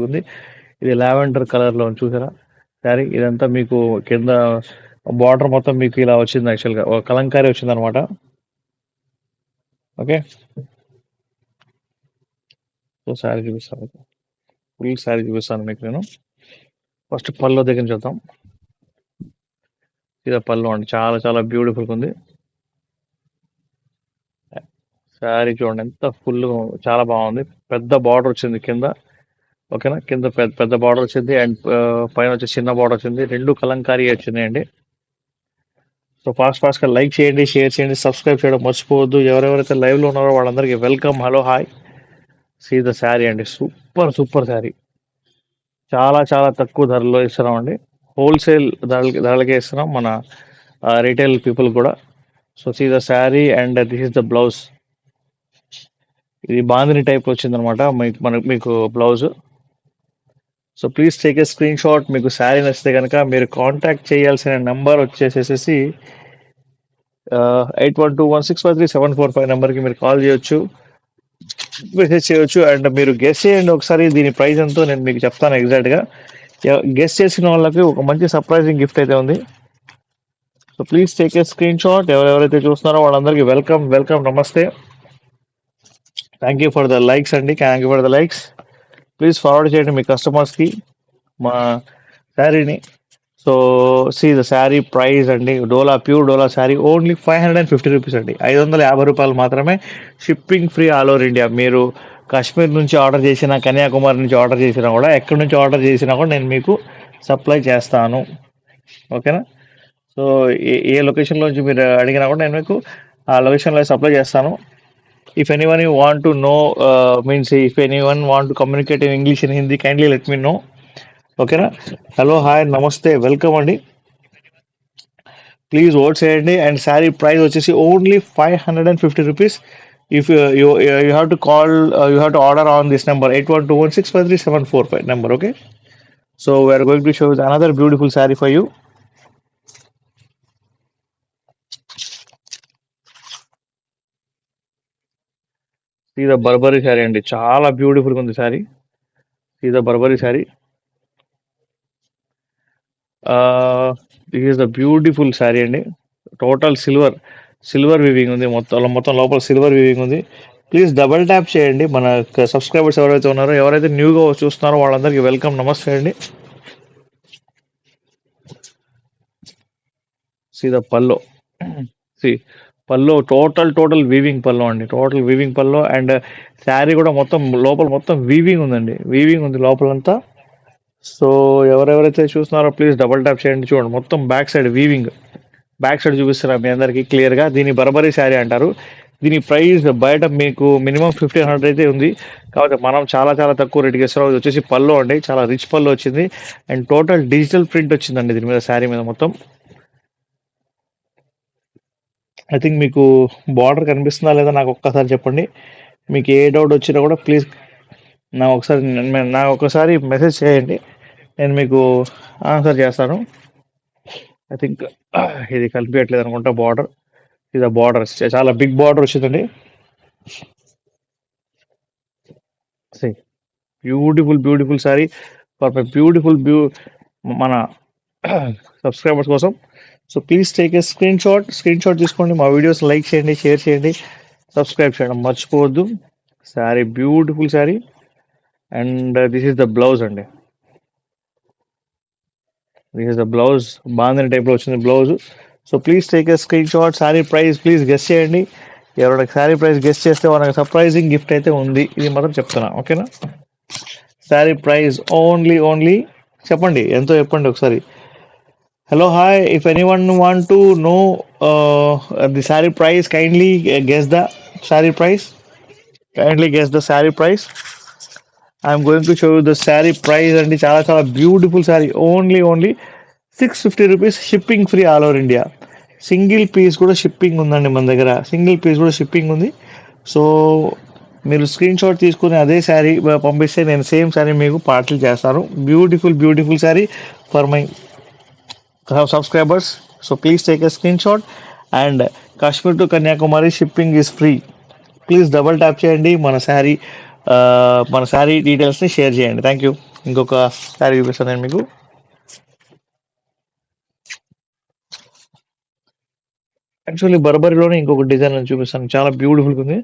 ఉంది. ఇది lavender colour లో ఉంది చూసారా శారీ. ఇదంతా మీకు కింద బార్డర్ మొత్తం మీకు ఇలా వచ్చింది. యాక్చువల్ గా ఒక కలంకారీ వచ్చింది అనమాట. ఓకే, సో శారీ చూపిస్తాను, ఫుల్ శారీ చూపిస్తాను మీకు నేను. ఫస్ట్ పళ్ళు దగ్గర నుంచి చూద్దాం. ఇది పళ్ళు అండి, చాలా చాలా బ్యూటిఫుల్ ఉంది శారీ. చూడండి ఎంత ఫుల్, చాలా బాగుంది. పెద్ద బార్డర్ వచ్చింది కింద. ఓకేనా, కింద పెద్ద పెద్ద బార్డర్ వచ్చింది అండ్ పైన వచ్చి చిన్న బార్డర్ వచ్చింది. రెండు కలంకారీ వచ్చినాయండి. సో ఫాస్ట్ గా లైక్ చేయండి, షేర్ చేయండి, సబ్స్క్రైబ్ చేయడం మర్చిపోవద్దు. ఎవరెవరైతే లైవ్ లో ఉన్నారో వాళ్ళందరికీ welcome, hello, hi. See the sari అండి, సూపర్ సూపర్ శారీ. చాలా చాలా తక్కువ ధరలో ఇస్తున్నాం అండి. హోల్సేల్ ధరలకే ఇస్తున్నాం మన రీటైల్ పీపుల్ కూడా. So see the sari and this is the blouse. ఇది బాందిని టైప్ వచ్చింది అనమాట మీకు blouse. So please take a screenshot. మీకు శారీ నచ్చితే కనుక మీరు కాంటాక్ట్ చేయాల్సిన నెంబర్ వచ్చేసేసి 8121653745 నెంబర్కి మీరు కాల్ చేయొచ్చు, మెసేజ్ చేయొచ్చు. అండ్ మీరు గెస్ చేయండి ఒకసారి దీని ప్రైస్ ఎంతో నేను మీకు చెప్తాను ఎగ్జాక్ట్గా. గెస్ చేసిన వాళ్ళకి ఒక మంచి సర్ప్రైజింగ్ గిఫ్ట్ అయితే ఉంది. So please take a screenshot. ఎవరెవరైతే చూస్తున్నారో వాళ్ళందరికీ వెల్కమ్ వెల్కమ్, నమస్తే. Thank you for the likes అండి, thank you for the likes. Please forward చేయండి మీ కస్టమర్స్కి మా శారీని. So see the sari price అండి, pure Dola sari only 550 rupees అండి. 550 రూపాయలు మాత్రమే. Shipping free all over India. మీరు కాశ్మీర్ నుంచి ఆర్డర్ చేసినా, కన్యాకుమారి నుంచి ఆర్డర్ చేసినా కూడా, ఎక్కడి నుంచి ఆర్డర్ చేసినా కూడా నేను మీకు సప్లై చేస్తాను. ఓకేనా, సో ఏ లొకేషన్లోంచి మీరు అడిగినా కూడా నేను మీకు ఆ లొకేషన్లో సప్లై చేస్తాను. If anyone you want to know, means if anyone want to communicate in English and Hindi, kindly let me know. Okay na? Hello, hi, namaste, welcome అండి. ప్లీజ్ ఓట్ చేయండి. అండ్ శారీ ప్రైస్ వచ్చేసి only 550 rupees. If you have to call, you have to order on this number 8121653745 number. Okay, so we're going to show another beautiful sari for you. ఇది Burberry sari అండి, చాలా బ్యూటిఫుల్గా ఉంది శారీ. ఇది Burberry sari. This is the beautiful sari అండి. Total silver weaving ఉంది, మొత్తం లోపల సిల్వర్ వివింగ్ ఉంది. ప్లీజ్ డబల్ ట్యాప్ చేయండి. మన సబ్స్క్రైబర్స్ ఎవరైతే ఉన్నారో, ఎవరైతే న్యూగా చూస్తున్నారో వాళ్ళందరికీ వెల్కమ్, నమస్తే అండి. See the pallu, see pallu total weaving pallu అండి, total weaving pallu. And sari కూడా మొత్తం లోపల మొత్తం వీవింగ్ ఉందండి, వీవింగ్ ఉంది లోపలంతా. సో ఎవరెవరైతే చూస్తున్నారో ప్లీజ్ డబల్ ట్యాప్ చేయండి. చూడండి మొత్తం back side weaving, back side చూపిస్తున్నా మీ అందరికి క్లియర్గా. దీని బర్బరీ శారీ అంటారు. దీని ప్రైస్ బయట మీకు మినిమం 1500 అయితే ఉంది, కాబట్టి మనం చాలా చాలా తక్కువ రేటుకి ఇస్తున్నాం. ఇది వచ్చేసి పళ్ళు అండి, చాలా రిచ్ పళ్ళు వచ్చింది. అండ్ టోటల్ డిజిటల్ ప్రింట్ వచ్చిందండి దీని మీద, శారీ మీద మొత్తం. ఐ థింక్ మీకు బార్డర్ కనిపిస్తుందా లేదా నాకు ఒక్కసారి చెప్పండి. మీకు ఏ డౌట్ వచ్చినా కూడా ప్లీజ్ నాకు ఒకసారి మెసేజ్ చేయండి, నేను మీకు ఆన్సర్ చేస్తాను. ఐ థింక్ ఇది కనిపించట్లేదు అనుకుంటా బార్డర్. ఇది బార్డర్ చాలా బిగ్ బార్డర్ వచ్చిందండి. Beautiful sari for my beautiful మన సబ్స్క్రైబర్స్ కోసం. So please take a screenshot తీసుకోండి. మా వీడియోస్ లైక్ చేయండి, షేర్ చేయండి, సబ్స్క్రైబ్ చేయడం మర్చిపోవద్దు. Sari beautiful sari. And this is the blouse అండి, this is the blouse. Bandhani టైప్లో వచ్చింది blouse. So please take a screenshot. Sari price please guess చేయండి. ఎవరైనా శారీ ప్రైస్ గెస్ చేస్తే వాళ్ళకి సర్ప్రైజింగ్ గిఫ్ట్ అయితే ఉంది, ఇది మాత్రం చెప్తున్నా. ఓకేనా, శారీ ప్రైస్ ఓన్లీ చెప్పండి, ఎంతో చెప్పండి ఒకసారి. Hello, hi. If anyone want to know the sari price, kindly guess the sari price. I'm going to show you the sari price అండి. చాలా చాలా beautiful sari. Only 650 rupees. Shipping free all over India. Single piece కూడా shipping ఉందండి మన దగ్గర, single piece కూడా shipping ఉంది. So మీరు స్క్రీన్ షాట్ తీసుకుని అదే శారీ పంపిస్తే నేను సేమ్ శారీ మీకు పార్సల్ చేస్తాను. Beautiful sari for my subscribers. So please take a screen shot. And Kashmir to Kanyakumari shipping is free. Please double tap చేయండి. మన శారీ మన శారీ డీటెయిల్స్ని షేర్ చేయండి. Thank you. ఇంకొక శారీ చూపిస్తాను నేను మీకు. యాక్చువల్లీ బర్బరీలోనే ఇంకొక డిజైన్ నేను చూపిస్తాను, చాలా బ్యూటిఫుల్గా ఉంది.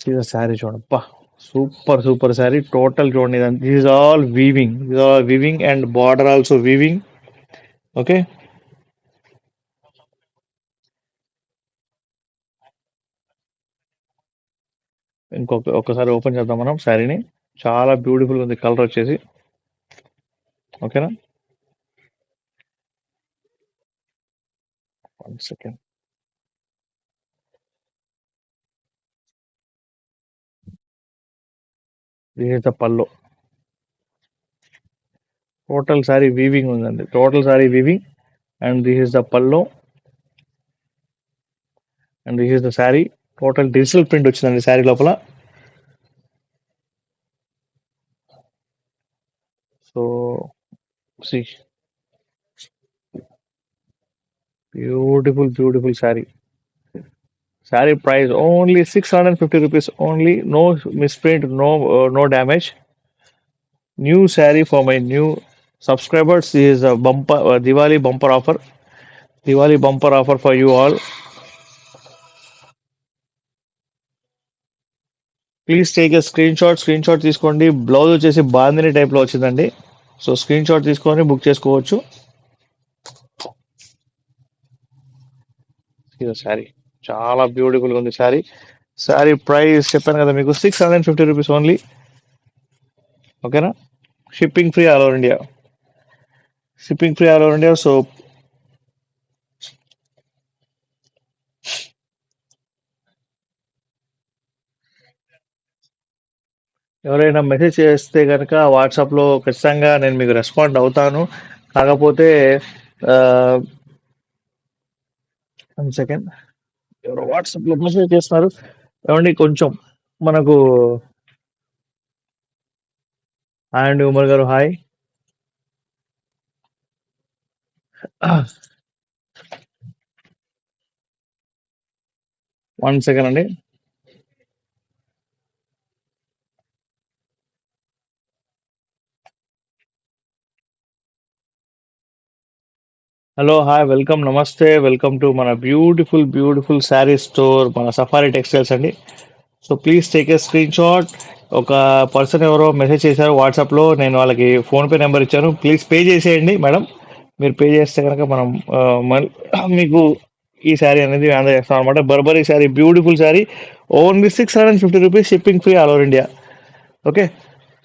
సీదా శారీ చూడండి, సూపర్ సూపర్ శారీ. టోటల్ చూడండి, this is all weaving, and border also weaving. Okay, ఒక్కసారి ఓపెన్ చేద్దాం మనం శారీని. చాలా బ్యూటిఫుల్ ఉంది కలర్ వచ్చేసి. ఓకేనా, 1 second. This is the pallu. Total sari weaving ఉందండి, total sari weaving. And this is the pallu, and this is the sari. Total digital print వచ్చిందండి శారీ లోపల. So see, beautiful sari. Sari price only 650 rupees only. No misprint, no damage. New sari for my new subscribers. This is a bumper, Diwali bumper offer. Diwali bumper offer for you all. Please take a screen shot తీసుకోండి. Blouse వచ్చేసి బాందిని టైప్లో వచ్చిందండి. So screen shot తీసుకొని book చేసుకోవచ్చు. ఇది శారీ చాలా బ్యూటిఫుల్గా ఉంది శారీ. శారీ ప్రైస్ చెప్పాను కదా మీకు, 650 రూపీస్ ఓన్లీ. ఓకేనా, shipping free all over India. So ఎవరైనా మెసేజ్ చేస్తే కనుక వాట్సాప్లో ఖచ్చితంగా నేను మీకు రెస్పాండ్ అవుతాను. కాకపోతే 1 సెకండ్, ఎవరో వాట్సాప్లో మెసేజ్ చేస్తున్నారు. ఏమండి కొంచెం మనకు. హాయ్ అండి ఉమర్ గారు, హాయ్. 1 సెకండ్ అండి. హలో, హాయ్, వెల్కమ్, నమస్తే, వెల్కమ్ టు మన బ్యూటిఫుల్ శారీ స్టోర్, మన సఫారీ టెక్స్టైల్స్ అండి. So please take a screen shot. ఒక పర్సన్ ఎవరో మెసేజ్ చేశారు వాట్సాప్లో, నేను వాళ్ళకి ఫోన్పే నెంబర్ ఇచ్చాను. ప్లీజ్ పే చేసేయండి మేడం. మీరు పే చేస్తే కనుక మనం మీకు ఈ శారీ అనేది అందజేస్తాం అనమాట. Burberry sari, beautiful sari, only 650 rupees, shipping free all over India. Okay,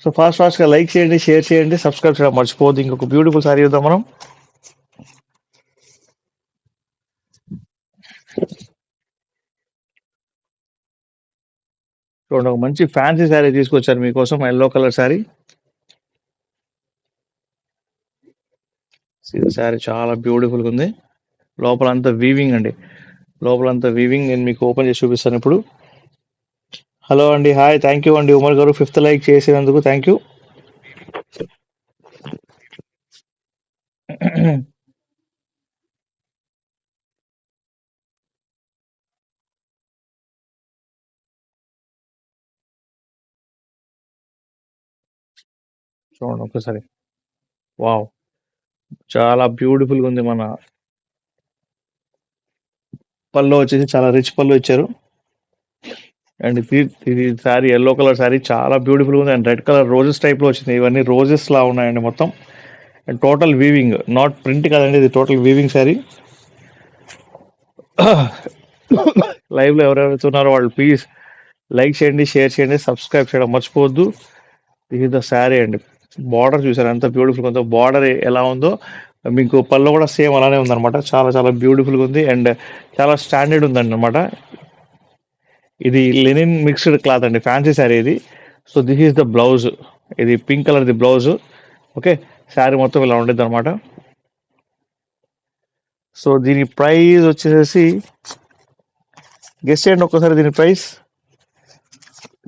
so ఫాస్ట్గా లైక్ చేయండి, షేర్ చేయండి, సబ్స్క్రైబ్ చేయడం మర్చిపోవద్దు. ఇంకొక బ్యూటిఫుల్ శారీ చూద్దాం మనం. చూడండి, ఒక మంచి ఫ్యాన్సీ శారీ తీసుకొచ్చారు మీకోసం, ఎల్లో కలర్ శారీ. శారీ చాలా బ్యూటిఫుల్గా ఉంది. లోపలంతా వీవింగ్ అండి, లోపలంతా వీవింగ్. నేను మీకు ఓపెన్ చేసి చూపిస్తాను ఇప్పుడు. హలో అండి, హాయ్, థ్యాంక్ యూ అండి ఉమర్ గారు, 5th లైక్ చేసినందుకు థ్యాంక్ యూ. చూడండి ఒకసారి, వావ్, చాలా బ్యూటిఫుల్గా ఉంది. మన పళ్ళు వచ్చేసి చాలా రిచ్ పళ్ళు ఇచ్చారు. అండ్ ఇది శారీ ఎల్లో కలర్ శారీ, చాలా బ్యూటిఫుల్గా ఉంది. అండ్ రెడ్ కలర్ రోజెస్ టైప్లో వచ్చింది. ఇవన్నీ రోజెస్ లా ఉన్నాయండి మొత్తం. And total weaving, not print కదండి, ఇది టోటల్ వీవింగ్ శారీ. లైవ్లో ఎవరెవరైతే ఉన్నారో వాళ్ళు ప్లీజ్ లైక్ చేయండి, షేర్ చేయండి, సబ్స్క్రైబ్ చేయడం మర్చిపోవద్దు. ఇది ద శారీ అండి. బార్డర్ చూసారు ఎంత బ్యూటిఫుల్గా ఉందో. బార్డర్ ఎలా ఉందో మీకు పళ్ళు కూడా సేమ్ అలానే ఉందన్నమాట. చాలా చాలా బ్యూటిఫుల్గా ఉంది అండ్ చాలా స్టాండర్డ్ ఉందండి అనమాట. ఇది లెనిన్ మిక్స్డ్ క్లాత్ అండి, ఫ్యాన్సీ శారీ ఇది. So this is the blouse, ఇది pink colour the blouse. Okay, sari మొత్తం ఇలా ఉండేది అనమాట. సో దీని ప్రైస్ వచ్చేసి గెస్ చేయండి ఒక్కసారి. దీని ప్రైస్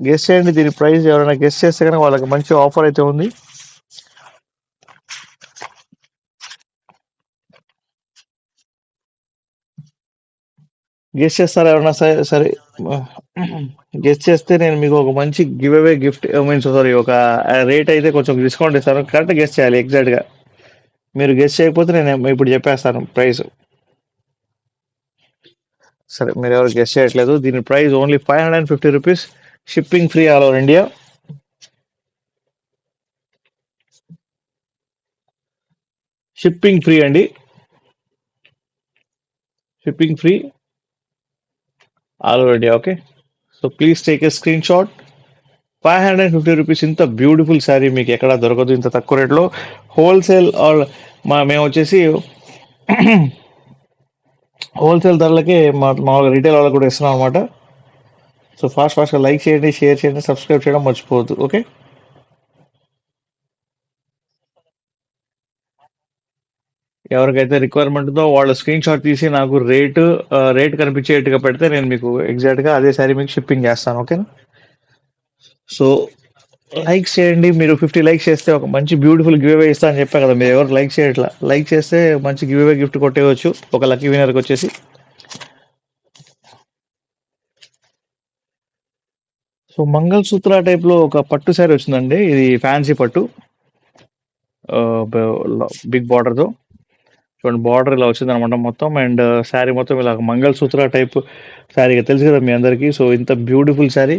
గెస్ చేయండి. దీని ప్రైస్ ఎవరైనా గెస్ చేస్తే కనుక వాళ్ళకి మంచి ఆఫర్ అయితే ఉంది. గెస్ చేస్తారా ఎవరన్నా? సరే సరే, గెస్ చేస్తే నేను మీకు ఒక మంచి give away gift means sorry ఒక రేట్ అయితే కొంచెం డిస్కౌంట్ ఇస్తాను. కరెక్ట్ గెస్ చేయాలి ఎగ్జాక్ట్ గా. మీరు గెస్ చేయకపోతే నేను ఇప్పుడు చెప్పేస్తాను ప్రైస్. సరే, మీరు ఎవరు గెస్ చేయట్లేదు. దీని price only ₹550. Shipping free all over India. Shipping free అండి, shipping free all over India. Okay, so please take a screenshot. ₹550. ఇంత బ్యూటిఫుల్ శారీ మీకు ఎక్కడ దొరకదు ఇంత తక్కువ రేట్లో. హోల్సేల్ ఆర్ మేము వచ్చేసి హోల్సేల్ ధరలకే మామూలుగా రీటైల్ వాళ్ళకి కూడా ఇస్తున్నాం అనమాట. సో ఫాస్ట్గా లైక్ చేయండి, షేర్ చేయండి, సబ్స్క్రైబ్ చేయడం మర్చిపోవద్దు. ఓకే, ఎవరికైతే రిక్వైర్మెంట్ ఉందో వాళ్ళ స్క్రీన్ షాట్ తీసి నాకు రేట్ కనిపించేట్టుగా పెడితే నేను మీకు ఎగ్జాక్ట్గా అదే శారీ మీకు షిప్పింగ్ చేస్తాను. ఓకేనా? సో లైక్ చేయండి. మీరు 50 లైక్స్ చేస్తే ఒక మంచి బ్యూటిఫుల్ గివ్ అవే ఇస్తా అని చెప్పా కదా, మీరు ఎవరు లైక్ చేయట్లా. లైక్ చేస్తే మంచి గివ్ అవే గిఫ్ట్ కొట్టేయచ్చు ఒక లక్కీ వినర్కి వచ్చేసి. సో మంగళసూత్ర టైప్ లో ఒక పట్టు శారీ వచ్చిందండి. ఇది ఫ్యాన్సీ పట్టు, బిగ్ బార్డర్ తో. చూడండి, బార్డర్ ఇలా వచ్చింది అనమాట మొత్తం. అండ్ శారీ మొత్తం ఇలా మంగళసూత్ర టైప్ శారీ తెలుసు కదా మీ అందరికీ. సో ఇంత బ్యూటిఫుల్ శారీ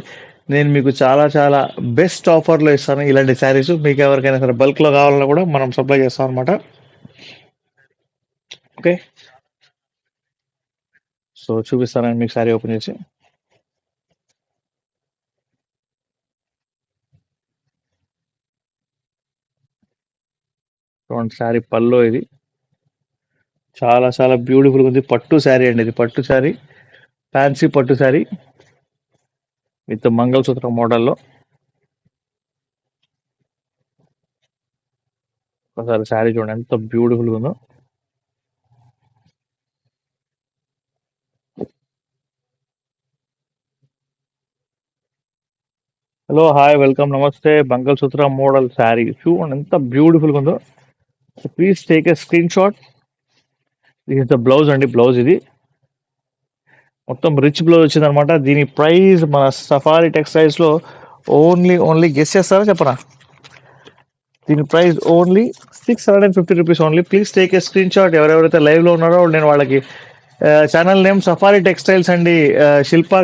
నేను మీకు చాలా చాలా బెస్ట్ ఆఫర్లో ఇస్తాను. ఇలాంటి శారీస్ మీకు ఎవరికైనా సరే బల్క్లో కావాలన్నా కూడా మనం సప్లై చేస్తాం అనమాట. ఓకే, సో చూపిస్తానండి మీకు శారీ ఓపెన్ చేసి. చూడండి, శారీ పల్లో ఇది చాలా చాలా బ్యూటిఫుల్ ఉంది. పట్టు శారీ అండి, ఇది పట్టు శారీ, ఫ్యాన్సీ పట్టు శారీ విత్ మంగళసూత్ర మోడల్లో. ఒకసారి శారీ చూడండి ఎంత బ్యూటిఫుల్ ఉందో. హలో, హాయ్, వెల్కమ్, నమస్తే. మంగళసూత్ర మోడల్ శారీ చూడండి ఎంత బ్యూటిఫుల్ ఉందో. Please take a screen shot. ఇది ద బ్లౌజ్ అండి, బ్లౌజ్ ఇది మొత్తం రిచ్ బ్లౌజ్ వచ్చింది అనమాట. దీని ప్రైస్ మన సఫారీ టెక్స్టైల్స్ లో ఓన్లీ గెస్ చేస్తారా చెప్పరా? దీని price only ₹650 only. Please take a screenshot. ఎవరెవరైతే లైవ్ లో ఉన్నారో నేను వాళ్ళకి ఛానల్ నేమ్ సఫారీ టెక్స్టైల్స్ అండి. శిల్ప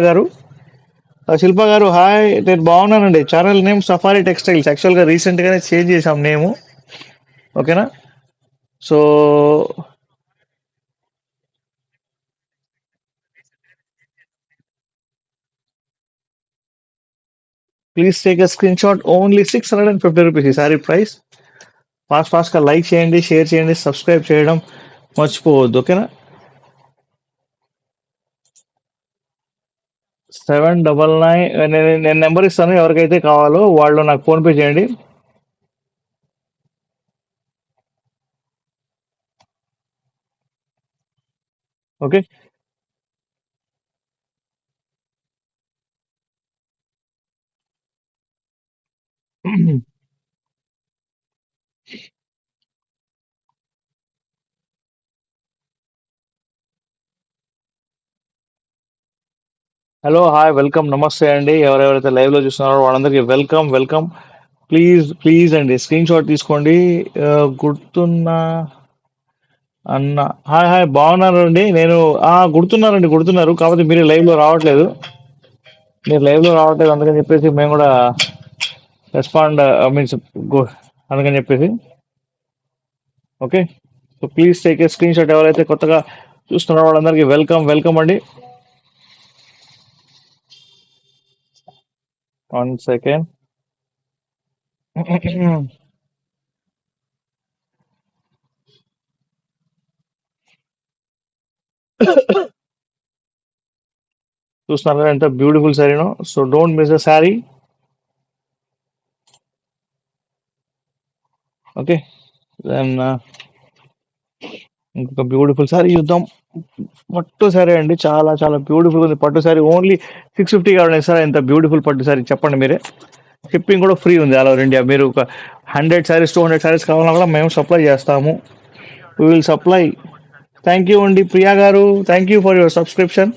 గారు హాయ్, నేను బాగున్నానండి. Channel name safari textiles. యాక్చువల్గా రీసెంట్గానే చేంజ్ చేసాం నేము. ఓకేనా? So please take a screen shot. Only ₹650 ఈ సారీ ప్రైస్. ఫాస్ట్గా లైక్ చేయండి, షేర్ చేయండి, సబ్స్క్రైబ్ చేయడం మర్చిపోవద్దు. ఓకేనా? 799 నేను నెంబర్ ఇస్తాను, ఎవరికైతే కావాలో వాళ్ళు నాకు ఫోన్పే చేయండి. ఓకే, హలో, హాయ్, వెల్కమ్, నమస్తే అండి. ఎవరెవరైతే లైవ్ లో చూస్తున్నారో వాళ్ళందరికీ వెల్కమ్ వెల్కమ్. ప్లీజ్ ప్లీజ్ అండి స్క్రీన్ షాట్ తీసుకోండి. గుర్తున్నా అన్న హాయ్ హాయ్, బాగున్నారండి. నేను గుర్తున్నారు, కాకపోతే మీరు లైవ్ లో రావట్లేదు. అందుకని చెప్పేసి మేము కూడా రెస్పాండ్ మీన్స్ అందుకని చెప్పేసి. Okay, so please take a screen shot. ఎవరైతే కొత్తగా చూస్తున్నారో వాళ్ళందరికీ వెల్కమ్ వెల్కమ్ అండి. 1 సెకండ్. చూస్తున్నారు కదా ఎంత బ్యూటిఫుల్ శారీనో. So don't miss the sari. Okay, then ఇంకొక బ్యూటిఫుల్ శారీ చూద్దాం. పట్టు శారీ అండి, చాలా చాలా బ్యూటిఫుల్ ఉంది పట్టు శారీ. ఓన్లీ 650 కావాలి సార్. ఎంత బ్యూటిఫుల్ పట్టు శారీ చెప్పండి మీరే. షిప్పింగ్ కూడా ఫ్రీ ఉంది ఆల్ ఓవర్ ఇండియా. మీరు ఒక 100 శారీస్ 200 శారీస్ కావాలన్నా కూడా మేము సప్లై చేస్తాము. We will supply. Thank you అండి ప్రియా గారు, thank you for your subscription.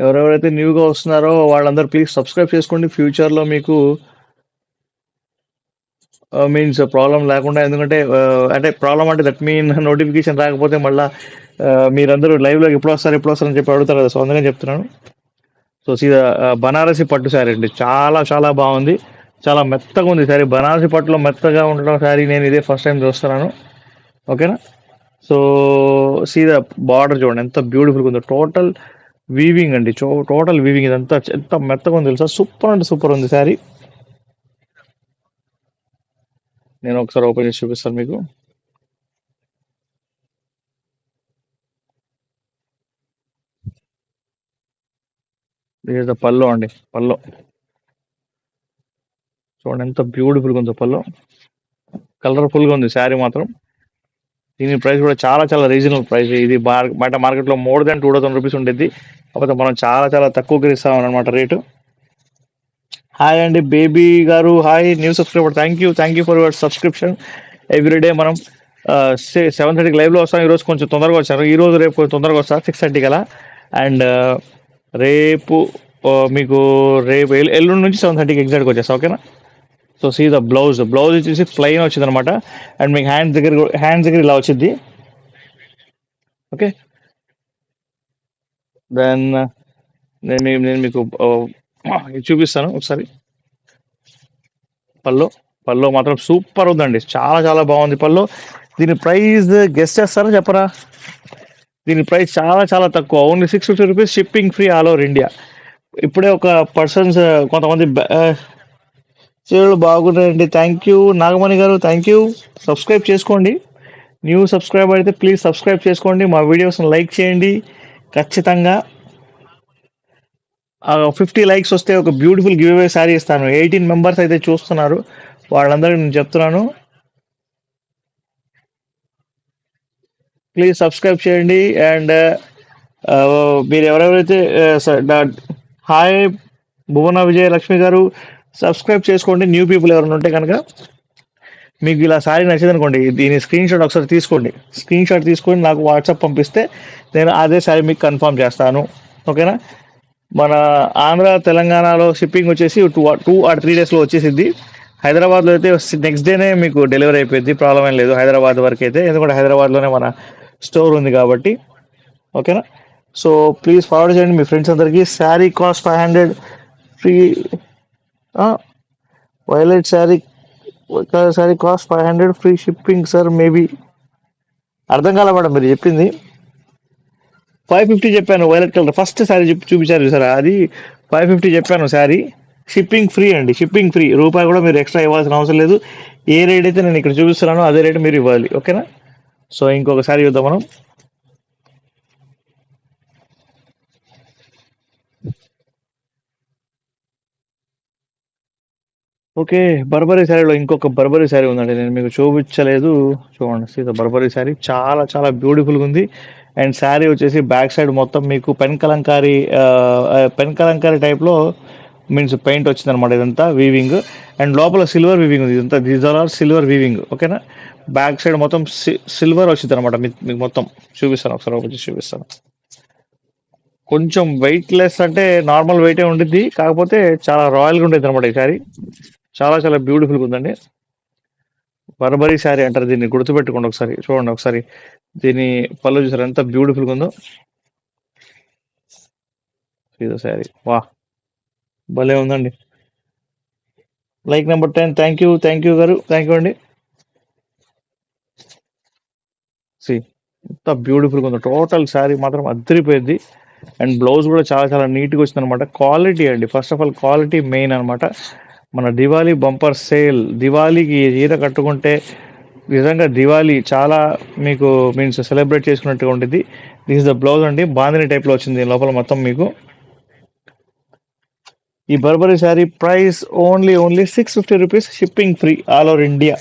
ఎవరెవరైతే న్యూగా వస్తున్నారో వాళ్ళందరూ ప్లీజ్ సబ్స్క్రైబ్ చేసుకోండి. ఫ్యూచర్లో మీకు మీన్స్ ప్రాబ్లం లేకుండా, ఎందుకంటే అంటే ప్రాబ్లం అంటే దట్ మీన్ నోటిఫికేషన్ రాకపోతే మళ్ళీ మీరందరూ లైవ్లోకి ఎప్పుడు వస్తారు అని చెప్పి అడుగుతారు కదా. సో అందుకని చెప్తున్నాను. సో సీదా బనారసి పట్టు శారీ అండి, చాలా చాలా బాగుంది, చాలా మెత్తగా ఉంది శారీ. బనారసి పట్టులో మెత్తగా ఉండడం శారీ నేను ఇదే ఫస్ట్ టైం చూస్తున్నాను. ఓకేనా. సో సీదా బార్డర్ చూడండి ఎంత బ్యూటిఫుల్గా ఉందో. టోటల్ వీవింగ్ అండి, టోటల్ వీవింగ్. ఇదంతా ఎంత మెత్తగా ఉంది తెలుసా, సూపర్ అంటే సూపర్ ఉంది శారీ. నేను ఒకసారి ఓపెన్ చేసి చూపిస్తాను మీకు. ఇది పల్లో అండి, పల్లో చూడండి ఎంత బ్యూటిఫుల్గా ఉందో. పల్లో కలర్ఫుల్గా ఉంది శారీ మాత్రం. దీని ప్రైస్ కూడా చాలా చాలా రీజనబుల్ ప్రైస్. ఇది బయట మార్కెట్లో మోర్ దాన్ 2000 రూపీస్ ఉండేది, కాకపోతే మనం చాలా చాలా తక్కువకి ఇస్తాం అనమాట రేటు. హాయ్ అండి బేబీ గారు, hi new subscriber, thank you for your subscription. Everyday మనం 7:30కి లైవ్లో వస్తాం. ఈరోజు కొంచెం తొందరగా వచ్చారు, ఈ రోజు రేపు కొంచెం తొందరగా వస్తారు 6:30 అలా. అండ్ రేపు మీకు రేపు ఎల్లుండి నుంచి 7:30కి ఎగ్జాక్ట్గా వచ్చేస్తా. ఓకేనా. సో సీ ద బ్లౌజ్ వచ్చేసి ప్లెయిన్ వచ్చింది అనమాట. అండ్ మీకు హ్యాండ్స్ దగ్గర ఇలా వచ్చింది. ఓకే. దెన్ నేను మీకు ఇది చూపిస్తాను ఒకసారి. పల్లో మాత్రం సూపర్ ఉందండి, చాలా చాలా బాగుంది పల్లో. దీని ప్రైస్ గెస్ట్ చేస్తారా చెప్పరా. దీని ప్రైస్ చాలా చాలా తక్కువ, only 650 rupees, shipping free all over India. ఇప్పుడే ఒక పర్సన్స్ కొంతమంది చీరలు బాగున్నాయండి, థ్యాంక్ యూ నాగమణి గారు, థ్యాంక్ యూ. సబ్స్క్రైబ్ చేసుకోండి, న్యూ సబ్స్క్రైబర్ అయితే ప్లీజ్ సబ్స్క్రైబ్ చేసుకోండి, మా వీడియోస్ని లైక్ చేయండి ఖచ్చితంగా. 50 లైక్స్ వస్తే ఒక బ్యూటిఫుల్ గివ్ అవే శారీ ఇస్తాను. 18 మెంబర్స్ అయితే చూస్తున్నారు, వాళ్ళందరికీ నేను చెప్తున్నాను, ప్లీజ్ సబ్స్క్రైబ్ చేయండి. అండ్ మీరు ఎవరెవరైతే హాయ్ భువన విజయలక్ష్మి గారు, సబ్స్క్రైబ్ చేసుకోండి. న్యూ పీపుల్ ఎవరైనా ఉంటే కనుక మీకు ఇలా శారీ నచ్చింది అనుకోండి, దీని స్క్రీన్ షాట్ ఒకసారి తీసుకోండి. స్క్రీన్ షాట్ తీసుకొని నాకు వాట్సాప్ పంపిస్తే నేను అదే శారీ మీకు కన్ఫర్మ్ చేస్తాను. ఓకేనా. మన ఆంధ్ర తెలంగాణలో షిప్పింగ్ వచ్చేసి 2 or 3 డేస్లో వచ్చేసిద్ది. హైదరాబాద్లో అయితే నెక్స్ట్ డేనే మీకు డెలివరీ అయిపోయింది, ప్రాబ్లం ఏం లేదు హైదరాబాద్ వరకు అయితే, ఎందుకంటే హైదరాబాద్లోనే మన స్టోర్ ఉంది కాబట్టి. ఓకేనా. సో ప్లీజ్ ఫార్వర్డ్ చేయండి మీ ఫ్రెండ్స్ అందరికీ. Sari cost 500 free. Violet sari cost 500 free shipping sir. Maybe అర్థం కాలే మేడం మీరు చెప్పింది. 550 చెప్పాను, వైలెట్ కలర్ ఫస్ట్ శారీ చూపించారు సార్, అది 550 చెప్పాను శారీ. షిప్పింగ్ ఫ్రీ అండి, షిప్పింగ్ ఫ్రీ, రూపాయి కూడా మీరు ఎక్స్ట్రా ఇవ్వాల్సిన అవసరం లేదు. ఏ రేట్ అయితే నేను ఇక్కడ చూపిస్తున్నానో అదే రేటు మీరు ఇవ్వాలి. ఓకేనా. సో ఇంకొక శారీ చూద్దాం మనం. ఓకే, బర్బరీ శారీలో ఇంకొక బర్బరీ శారీ ఉందండి, నేను మీకు చూపించలేదు, చూడండి. సీత బర్బరీ శారీ చాలా చాలా బ్యూటిఫుల్గా ఉంది. అండ్ శారీ వచ్చేసి బ్యాక్ సైడ్ మొత్తం మీకు పెన్ కలంకారీ టైప్లో మీన్స్ పెయింట్ వచ్చింది అనమాట. ఇదంతా వీవింగ్, అండ్ లోపల సిల్వర్ వీవింగ్ ఉంది. ఇదంతా దీస్ ఆర్ సిల్వర్ వీవింగ్. ఓకేనా. బ్యాక్ సైడ్ మొత్తం సిల్వర్ వచ్చింది అనమాట. మీకు మొత్తం చూపిస్తాను, ఒకసారి ఓపెన్ చేసి చూపిస్తాను. కొంచెం వెయిట్ లెస్ అంటే నార్మల్ వెయిటే ఉంటుంది, కాకపోతే చాలా రాయల్గా ఉంటుంది అనమాట ఈ శారీ. చాలా చాలా బ్యూటిఫుల్గా ఉందండి. బర్బరీ శారీ అంటారు దీన్ని, గుర్తుపెట్టుకోండి ఒకసారి. చూడండి ఒకసారి దీని పళ్ళు చూసారు ఎంత బ్యూటిఫుల్గా ఉందో. ఇది శారీ వా, భలే ఉందండి. లైక్ నెంబర్ 10, థ్యాంక్ యూ గారు, థ్యాంక్ యూ అండి. సి ఎంత బ్యూటిఫుల్గా ఉందో, టోటల్ శారీ మాత్రం అద్దరిపోయింది. అండ్ బ్లౌజ్ కూడా చాలా చాలా నీట్గా వచ్చింది అనమాట. క్వాలిటీ అండి, first of all quality main అనమాట. మన దివాళీ బంపర్ సేల్, దివాళీకి చీర కట్టుకుంటే నిజంగా దివాళీ చాలా మీకు మీన్స్ సెలబ్రేట్ చేసుకున్నట్టుగా ఉంటుంది. దిస్ ఇస్ ద బ్లౌజ్ అండి, బాందిని టైప్లో వచ్చింది లోపల మొత్తం మీకు. ఈ Burberry sari price only 650 rupees, shipping free all over India.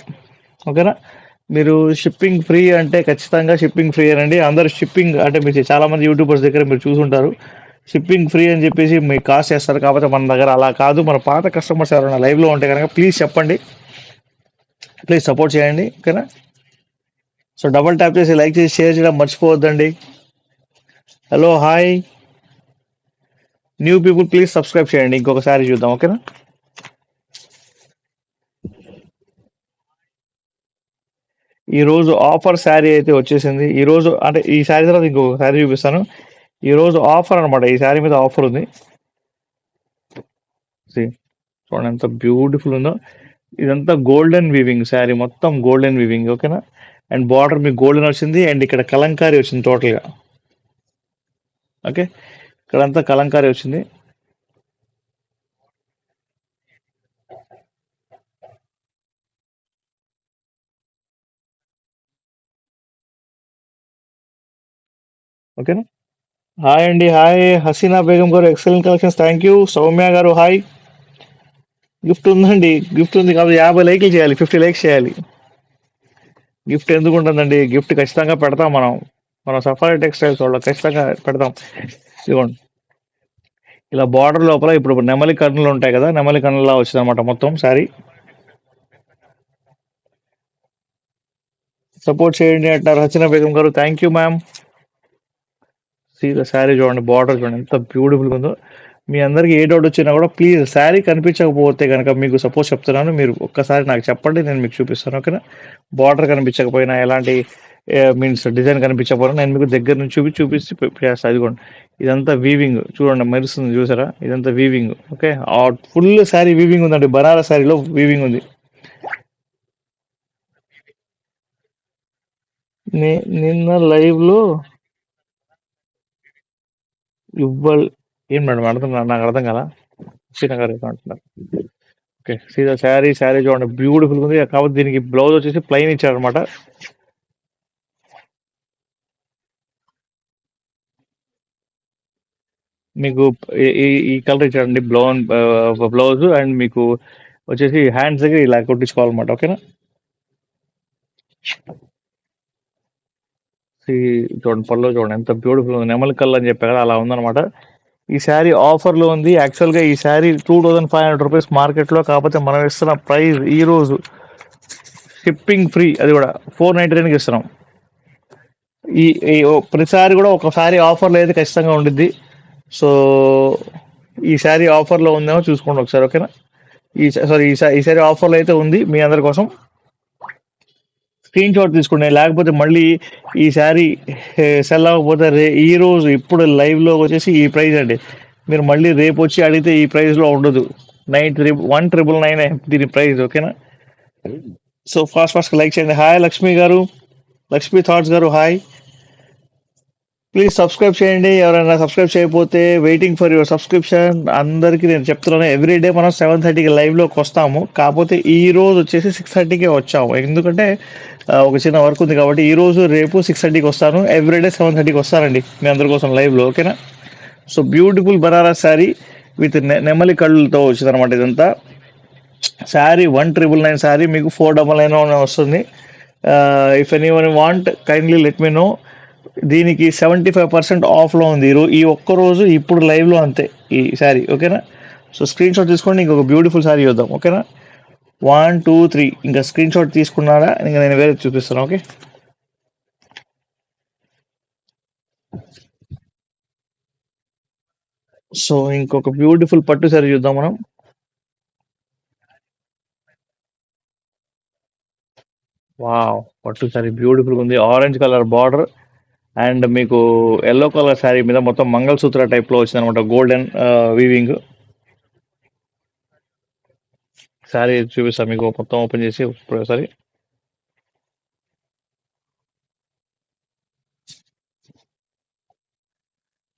ఓకేనా. మీరు షిప్పింగ్ ఫ్రీ అంటే ఖచ్చితంగా షిప్పింగ్ ఫ్రీ అనండి. అందరు షిప్పింగ్ అంటే మీరు చాలా మంది యూట్యూబర్స్ దగ్గర మీరు చూసుంటారు, షిప్పింగ్ ఫ్రీ అని చెప్పేసి మీకు కాస్ట్ చేస్తారు. కాకపోతే మన దగ్గర అలా కాదు. మన పాత కస్టమర్స్ ఎవరైనా లైవ్లో ఉంటే కనుక ప్లీజ్ చెప్పండి, ప్లీజ్ సపోర్ట్ చేయండి. ఓకేనా. సో డబల్ ట్యాప్ చేసి లైక్ చేసి షేర్ చేయడం మర్చిపోవద్దండి. Hello hi new people please subscribe చేయండి. ఇంకొక శారీ చూద్దాం, ఓకేనా? ఈ రోజు ఆఫర్ శారీ అయితే వచ్చేసింది. ఈ రోజు అంటే ఈ శారీ తర్వాత ఇంకొక శారీ చూపిస్తాను. ఈ రోజు ఆఫర్ అనమాట. ఈ శారీ మీద ఆఫర్ ఉంది. See, చూడండి ఎంత బ్యూటిఫుల్ ఉందో. ఇదంతా గోల్డెన్ వీవింగ్ శారీ, మొత్తం గోల్డెన్ వీవింగ్, ఓకేనా? అండ్ బార్డర్ మీకు గోల్డెన్ వచ్చింది, అండ్ ఇక్కడ కలంకారీ వచ్చింది టోటల్గా. ఓకే, ఇక్కడంతా కలంకారీ వచ్చింది. ఓకేనా? హాయ్ అండి, హాయ్ హసీనా బేగం గారు, excellent collections, thank you. Soumya గారు హాయ్. గిఫ్ట్ ఉందండి, గిఫ్ట్ ఉంది కాబట్టి 50 లైక్లు చేయాలి, 50 లైక్స్ చేయాలి. గిఫ్ట్ ఎందుకు ఉంటుందండి? గిఫ్ట్ ఖచ్చితంగా పెడతాం మనం. మనం సఫారీ టెక్స్టైల్స్ వాళ్ళు ఖచ్చితంగా పెడతాం. ఇదిగోండి, ఇలా బార్డర్ లోపల ఇప్పుడు నెమలి కన్నులు ఉంటాయి కదా, నెమలి కన్నులా వచ్చింది అనమాట మొత్తం శారీ. సపోర్ట్ చేయండి అంటారు హసీనా బేగం గారు, థ్యాంక్ యూ మ్యామ్. సీదా శారీ చూడండి, బార్డర్ చూడండి ఎంత బ్యూటిఫుల్ ఉందో. మీ అందరికి ఏ డౌట్ వచ్చినా కూడా ప్లీజ్ శారీ కనిపించకపోతే కనుక మీకు సపోజ్ చెప్తున్నాను, మీరు ఒక్కసారి నాకు చెప్పండి, నేను మీకు చూపిస్తాను, ఓకేనా? బార్డర్ కనిపించకపోయినా, ఎలాంటి మీన్స్ డిజైన్ కనిపించకపోయినా నేను మీకు దగ్గర నుంచి చూపిస్తే చేస్తాను. ఇదిగోండి, ఇదంతా వీవింగ్ చూడండి, మెరుస్తుంది చూసారా? ఇదంతా weaving, okay? Full sari weaving ఉందండి, బనారస్ శారీలో వీవింగ్ ఉంది. నిన్న లైవ్ లో ఇవ్వాలి. ఏం మేడం అర్థం నాకు అర్థం కదా. శ్రీనగర్ అంటున్నారు. ఓకే, సీదా శారీ, శారీ చూడండి బ్యూటిఫుల్ ఉంది. కాబట్టి దీనికి బ్లౌజ్ వచ్చేసి ప్లెయిన్ ఇచ్చారనమాట. మీకు ఈ కలర్ ఇచ్చారండి బ్లౌజ్, అండ్ మీకు వచ్చేసి హ్యాండ్స్ దగ్గర ఇలా కొట్టించుకోవాలన్నమాట, ఓకేనా? చూడండి పళ్ళు చూడండి ఎంత బ్యూటిఫుల్ ఉంది, నెమలి కలర్ అని చెప్పారు కదా, అలా ఉందన్నమాట. ఈ శారీ ఆఫర్ లో ఉంది. యాక్చువల్ గా ఈ శారీ 2500 రూపీస్ మార్కెట్ లో, కాకపోతే మనం ఇస్తున్న ప్రైస్ ఈ రోజు షిప్పింగ్ ఫ్రీ, అది కూడా 499కి ఇస్తున్నాం. ఈ ప్రతిసారి కూడా ఒకసారి ఆఫర్లో అయితే ఖచ్చితంగా ఉండిద్ది. సో ఈ శారీ ఆఫర్లో ఉందేమో చూసుకోండి ఒకసారి, ఓకేనా? సారీ, ఈ శారీ ఆఫర్లో అయితే ఉంది మీ అందరి కోసం. స్క్రీన్ షాట్ తీసుకోండి, లేకపోతే మళ్ళీ ఈ శారీ సెల్ అవ్వకపోతే ఈ రోజు ఇప్పుడు లైవ్లో వచ్చేసి ఈ ప్రైస్ అండి. మీరు మళ్ళీ రేపు వచ్చి అడిగితే ఈ ప్రైస్లో ఉండదు. 1999 దీని ప్రైస్, ఓకేనా? సో ఫాస్ట్ లైక్ చేయండి. హాయ్ లక్ష్మి గారు, లక్ష్మీ థాట్స్ గారు హాయ్. ప్లీజ్ సబ్స్క్రైబ్ చేయండి. ఎవరైనా సబ్స్క్రైబ్ చేయకపోతే వెయిటింగ్ ఫర్ యువర్ సబ్స్క్రిప్షన్. అందరికీ నేను చెప్తున్నాను, ఎవ్రీడే మనం 7:30కి లైవ్లోకి వస్తాము. కాకపోతే ఈ రోజు వచ్చేసి 6:30కే వచ్చాము, ఎందుకంటే ఒక చిన్న వర్క్ ఉంది కాబట్టి. ఈ రోజు రేపు 6:30కి వస్తాను, ఎవ్రీడే 7:30కి వస్తానండి మీ అందరి కోసం లైవ్లో, ఓకేనా? So beautiful Banaras sari with నెమలి కళ్ళుతో వచ్చింది అనమాట. ఇదంతా శారీ 1999 శారీ మీకు 499 వస్తుంది. If any one want kindly let me know. దీనికి 75% ఆఫ్లో ఉంది ఈ ఒక్క రోజు, ఇప్పుడు లైవ్లో అంతే ఈ శారీ, ఓకేనా? సో స్క్రీన్ షాట్ తీసుకోండి, ఇంకొక బ్యూటిఫుల్ శారీ చూద్దాం, ఓకేనా? 1 2 3 ఇంకా స్క్రీన్ షాట్ తీసుకున్నారా? ఇంకా నేను వేరే చూపిస్తాను, ఓకే? సో ఇంకొక బ్యూటిఫుల్ పట్టు శారీ చూద్దాం మనం. వావ్, పట్టు శారీ బ్యూటిఫుల్ ఉంది, ఆరెంజ్ కలర్ బార్డర్, అండ్ మీకు ఎల్లో కలర్ శారీ మీద మొత్తం మంగళసూత్ర టైప్లో వచ్చింది అనమాట, గోల్డెన్ వీవింగ్. శారీ చూపిస్తాను మీకు మొత్తం ఓపెన్ చేసి ఒకసారి.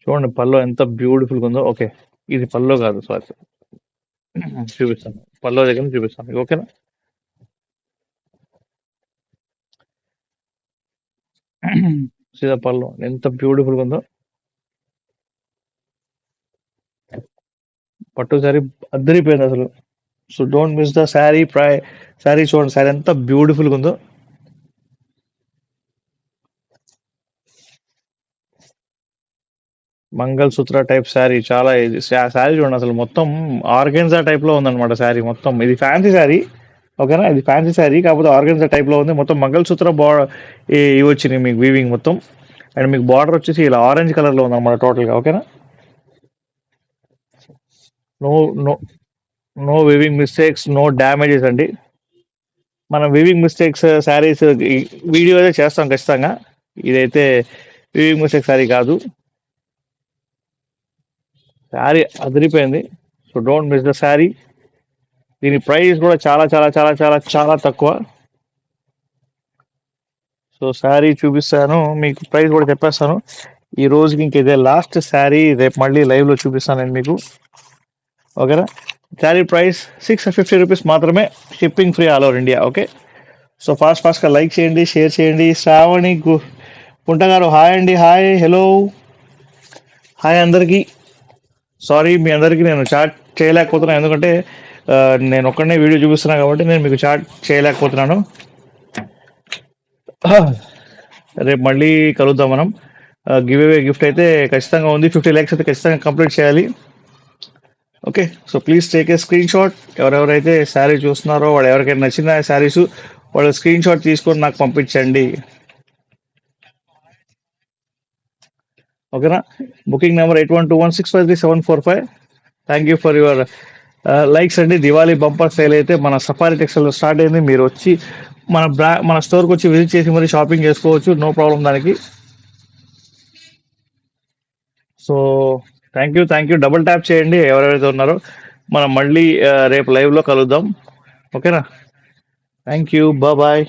చూడండి పళ్ళు ఎంత బ్యూటిఫుల్గా ఉందో. ఓకే, ఇది పళ్ళు కాదు, సారీ, చూపిస్తాను పళ్ళు దగ్గర నుంచి చూపిస్తాను మీకు, ఓకేనా? సీదా పళ్ళు ఎంత బ్యూటిఫుల్గా ఉందో. పట్టు శారీ అద్దరిపోయింది అసలు. So don't miss the sari sari చూడండి, శారీ ఎంత బ్యూటిఫుల్గా ఉందో. మంగళసూత్ర టైప్ శారీ, చాలా ఇది శారీ చూడండి అసలు మొత్తం ఆర్గెన్జా టైప్ లో ఉందన్నమాట శారీ మొత్తం. ఇది ఫ్యాన్సీ శారీ, ఓకేనా? ఇది ఫ్యాన్సీ శారీ కాకపోతే ఆర్గెన్జా టైప్ లో ఉంది మొత్తం. మంగళసూత్ర ఇవి వచ్చినాయి మీకు వీవింగ్ మొత్తం. అండ్ మీకు బార్డర్ వచ్చేసి ఇలా ఆరెంజ్ కలర్ లో ఉందన్నమాట టోటల్ గా, ఓకేనా? No no no weaving mistakes, no damages అండి. మనం వీవింగ్ మిస్టేక్స్ శారీస్ వీడియో అయితే చేస్తాం ఖచ్చితంగా. ఇదైతే వీవింగ్ మిస్టేక్ శారీ కాదు. శారీ అదిరిపోయింది. So don't miss the sari. దీని ప్రైస్ కూడా చాలా చాలా చాలా చాలా చాలా తక్కువ. సో శారీ చూపిస్తాను, మీకు ప్రైస్ కూడా చెప్పేస్తాను. ఈ రోజుకి ఇంక ఇదే లాస్ట్ శారీ, రేపు మళ్ళీ లైవ్లో చూపిస్తాను నేను మీకు. ఓకేనా? శారీ ప్రైస్ 650 రూపీస్ మాత్రమే, shipping free all over India. Okay, so ఫాస్ట్గా లైక్ చేయండి, షేర్ చేయండి. శ్రావణి పుంట గారు హాయ్ అండి. హాయ్, హలో, హాయ్ అందరికీ. సారీ మీ అందరికీ నేను చాట్ చేయలేకపోతున్నాను, ఎందుకంటే నేను ఒక్కడనే వీడియో చూపిస్తున్నాను కాబట్టి నేను మీకు చాట్ చేయలేకపోతున్నాను. రేపు మళ్ళీ కలుద్దాం మనం. గివ్ అవే గిఫ్ట్ అయితే ఖచ్చితంగా ఉంది, 50 lakhs అయితే ఖచ్చితంగా కంప్లీట్ చేయాలి. Okay, so please take a screenshot. ఎవరెవరైతే శారీ చూస్తున్నారో వాళ్ళు ఎవరికైనా నచ్చిన శారీస్ వాళ్ళు స్క్రీన్ షాట్ తీసుకొని నాకు పంపించండి. ఓకేనా? Booking number 8121653745. Thank you for your likes అండి. దివాళీ బంపర్ సేల్ అయితే మన సఫారీ టెక్స్టైల్లో స్టార్ట్ అయింది. మీరు వచ్చి మన స్టోర్కి వచ్చి విజిట్ చేసి మరి షాపింగ్ చేసుకోవచ్చు, నో ప్రాబ్లం దానికి. So thank you. Double tap చేయండి ఎవరెవరైతే ఉన్నారో. మనం మళ్ళీ రేపు లైవ్లో కలుద్దాం. ఓకేనా? Thank you, bye.